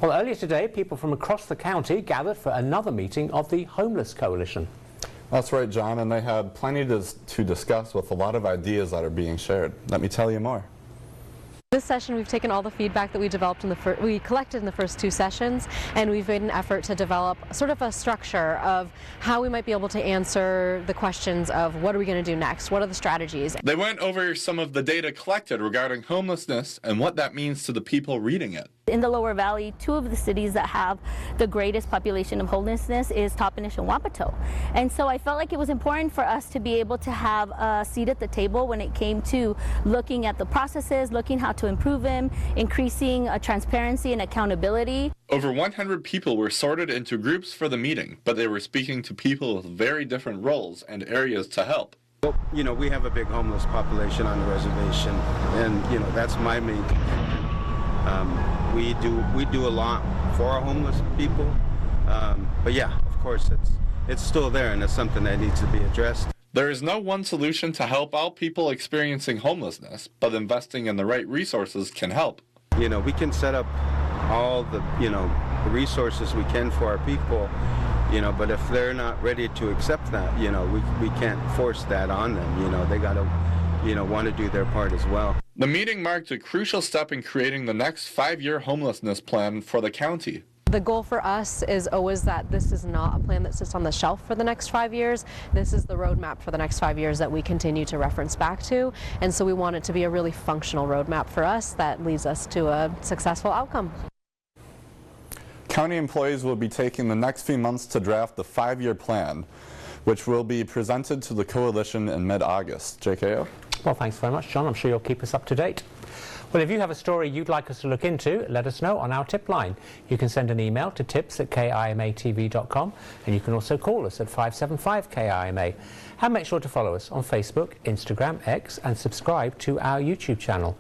Well, earlier today, people from across the county gathered for another meeting of the Homeless Coalition. That's right, John, and they had plenty to discuss with a lot of ideas that are being shared. Let me tell you more. This session, we've taken all the feedback that we developed we collected in the first two sessions, and we've made an effort to develop sort of a structure of how we might be able to answer the questions of what are we going to do next, what are the strategies. They went over some of the data collected regarding homelessness and what that means to the people reading it. In the Lower Valley, two of the cities that have the greatest population of homelessness is Toppenish and Wapato. And so I felt like it was important for us to be able to have a seat at the table when it came to looking at the processes, looking how to improve them, increasing transparency and accountability. Over 100 people were sorted into groups for the meeting, but they were speaking to people with very different roles and areas to help. Well, you know, we have a big homeless population on the reservation, and you know, that's my main concern. We do a lot for our homeless people, but yeah, of course, it's still there, and it's something that needs to be addressed. There is no one solution to help out people experiencing homelessness, but investing in the right resources can help. You know, we can set up all the resources we can for our people, you know, but if they're not ready to accept that, you know, we can't force that on them. You know, they got to, want to do their part as well. The meeting marked a crucial step in creating the next 5-year homelessness plan for the county. The goal for us is always that this is not a plan that sits on the shelf for the next 5 years. This is the roadmap for the next 5 years that we continue to reference back to. And so we want it to be a really functional roadmap for us that leads us to a successful outcome. County employees will be taking the next few months to draft the 5-year plan, which will be presented to the coalition in mid-August. JKO? Well, thanks very much, John. I'm sure you'll keep us up to date. Well, if you have a story you'd like us to look into, let us know on our tip line. You can send an email to tips@kimatv.com, and you can also call us at 575-KIMA. And make sure to follow us on Facebook, Instagram, X, and subscribe to our YouTube channel.